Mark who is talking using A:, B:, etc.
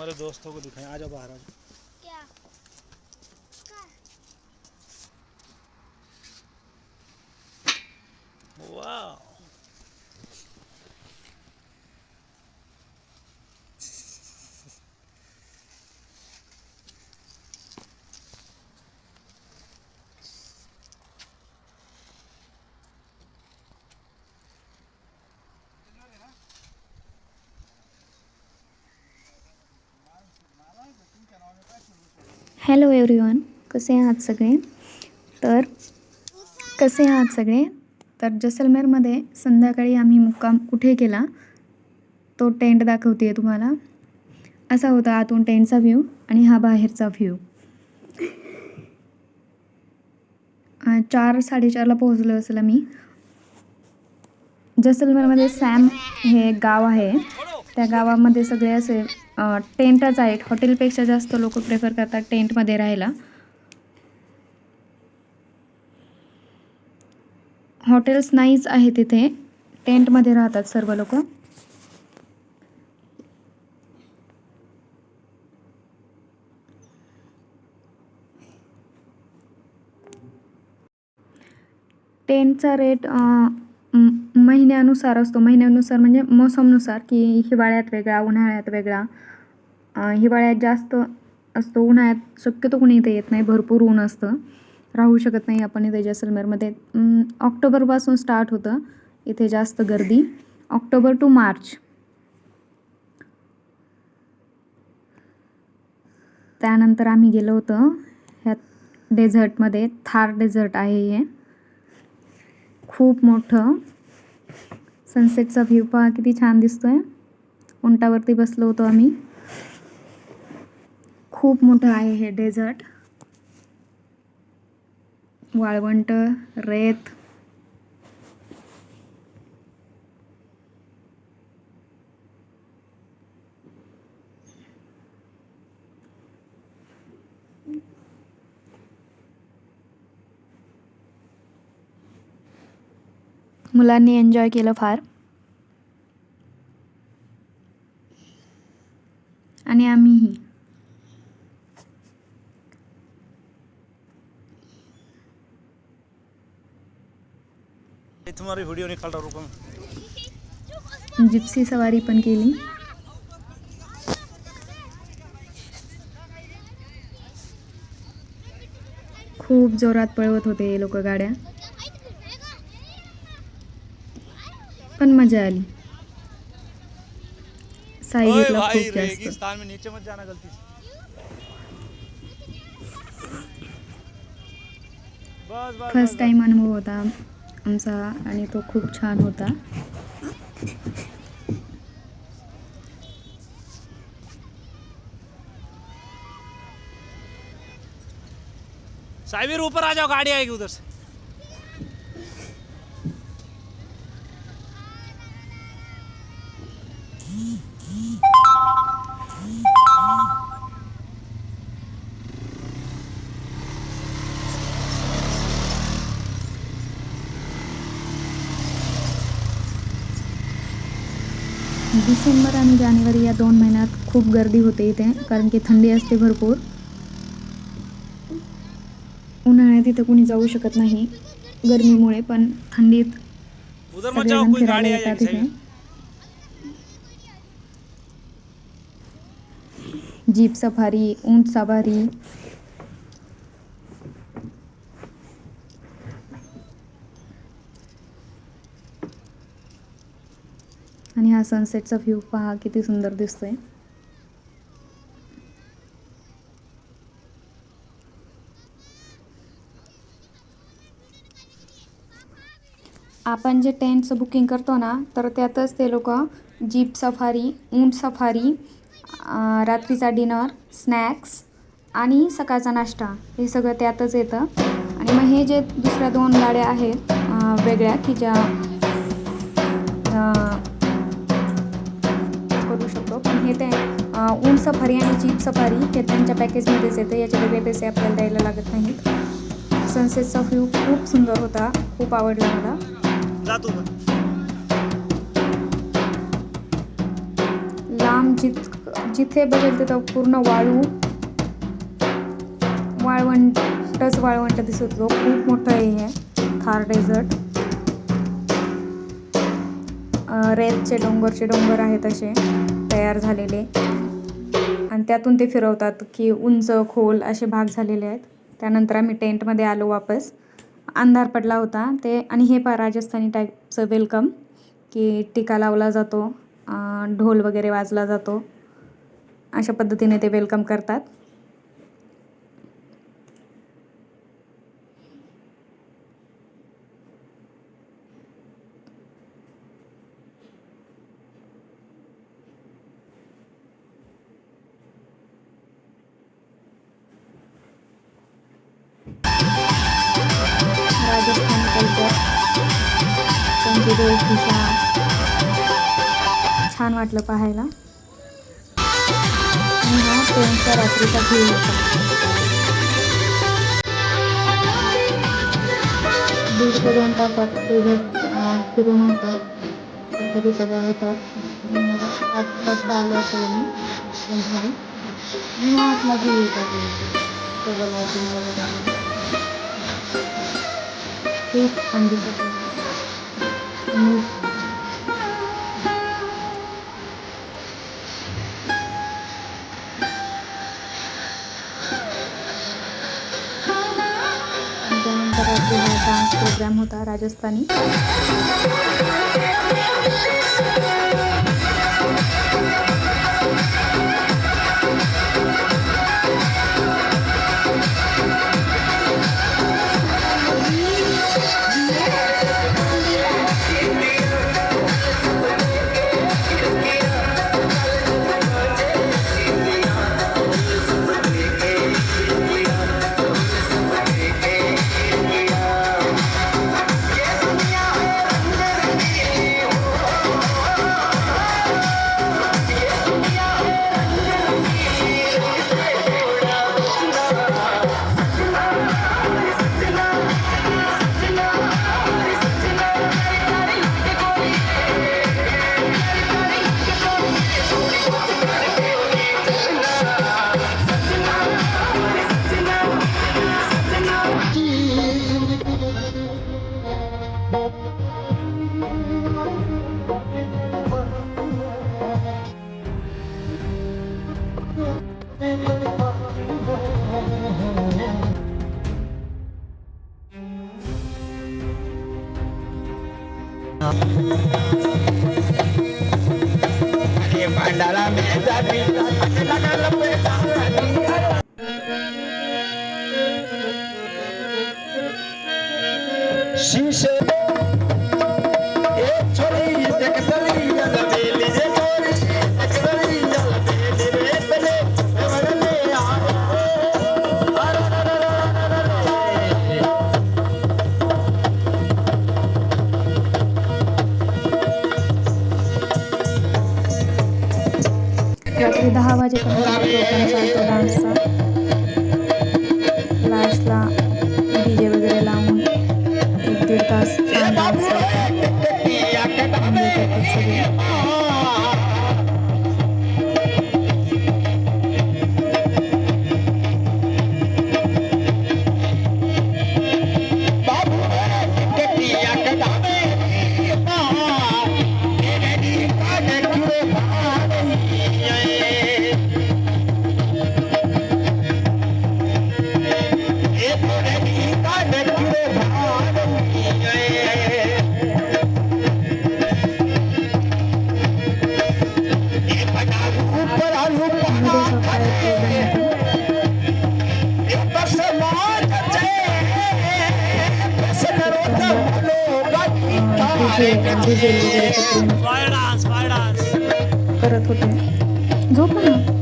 A: तुम्हारे दोस्तों को दिखाएं। आ जाओ बाहर आ जाओ।
B: क्या
A: वाह
C: हॅलो एव्हरीवन, कसे आहात सगळे? तर जैसलमेरमध्ये संध्याकाळी आम्ही मुक्काम कुठे केला तो टेंट दाखवते आहे तुम्हाला. असा होता आतून टेंटचा व्ह्यू आणि हा बाहेरचा व्ह्यू. 4-4:30ला पोहोचलो असेल आम्ही. जैसलमेरमध्ये सॅम हे गाव आहे. त्या गावामध्ये सगळे असे टेंटच आहेत. हॉटेलपेक्षा जास्त लोक प्रेफर करतात टेंटमध्ये राहायला. हॉटेल्स नाहीच आहे तिथे, टेंटमध्ये राहतात सर्व लोक. टेंटचा रेट महिन्यानुसार असतो. महिन्यानुसार म्हणजे मोसमनुसार, की हिवाळ्यात वेगळा, उन्हाळ्यात वेगळा. हिवाळ्यात जास्त असतो, उन्हाळ्यात शक्यतो कुणी इथे येत नाही, भरपूर ऊन असतं, राहू शकत नाही आपण इथे जैसलमेरमध्ये. ऑक्टोबरपासून स्टार्ट होतं इथे जास्त गर्दी, ऑक्टोबर टू मार्च. त्यानंतर आम्ही गेलो होतो ह्या डेझर्टमध्ये. थार डेझर्ट आहे हे, खूप मोठं. सनसेटचा व्ह्यू पहा किती छान दिसतोय. उंटावरती बसलो होतो आम्ही. खूप मोठं आहे हे डेझर्ट. वाळवंट, रेत. मुलांनी एन्जॉय केलं फार. आणि आम्हीही.
A: तुम्हारी वीडियो निकाल रहा, रुको.
C: जिप्सी सवारी पण केली. खूप जोरात पळवत होते हे लोक गाड्या, पण मजा आली. साई घेतला खूप जास्त.
A: रेगिस्तान में नीचे मत जाना गलती से.
C: फर्स्ट टाइम अनुभव होता आमचा आणि तो खूप छान होता.
A: साइबिर ऊपर आ जाओ, गाड़ी आएगी उधर से.
C: डिसेंबर आणि जानेवारी या 2 महिन्यात खूप गर्दी होते इथे, कारण की थंडी असते भरपूर. उन्हाळ्यात इथे कुणी जाऊ शकत नाही गरमीमुळे, पण थंडीत सगळेजण फिरायला येतात इथे. जीप सफारी, ऊंट सवारी. आणि हा सनसेटचा व्ह्यू पहा किती सुंदर दिसतोय. आपण जे टेंटचं बुकिंग करतो ना, तर त्यातच ते लोक जीप सफारी, ऊंट सफारी, रात्रीचा डिनर, स्नॅक्स आणि सकाळचा नाश्ता हे सगळं त्यातच येतं. आणि मग हे जे दुसऱ्या 2 गाड्या आहेत वेगळ्या, की ज्या करू शकतो, पण हे ते ऊंट सफारी आणि जीप सफारी हे त्यांच्या पॅकेजमध्येच येतं. याचे वेगळे पैसे आपल्याला द्यायला लागत नाहीत. सनसेटचा व्ह्यू खूप सुंदर होता, खूप आवडला मला. लांब जिथे बघेल तिथं पूर्ण वाळवंट दिसत होतं. खूप मोठं आहे हे थार डेझर्ट. रेतचे डोंगर आहेत असे तयार झालेले आणि त्यातून ते फिरवतात की उंच खोल असे भाग झालेले आहेत. त्यानंतर आम्ही टेंटमध्ये आलो वापस. अंधार पडला होता ते. आणि हे राजस्थानी टाईपचं वेलकम की टिका लावला जातो, ढोल वगैरे वाजला जातो, अशा पद्धतीने ते वेलकम करतात. राजस्थानी कल्चर, त्यांची वेशभूषा छान वाटलं पाहायला. आणि हा ट्रेनचा रात्रीचा व्ह्यू होता. 1.5 ते 2 तासात फिरून होतं. तरी सगळं येतात 8 वाजता आलो असेल मी आतला व्ह्यू येतात सगळं वॉकिंग वगैरे खूप छान दिसत आहे. त्यानंतर रात्री हा डान्स प्रोग्राम होता राजस्थानी. रात्री 10 वाजेपर्यंत प्रोग्राम चालतो डान्सचा. लास्टला DJ वगैरे लावून 1-1.5 तास छान डान्स डिझेल वगैरे
A: फायर डान्स
C: करत होते. झोप ना.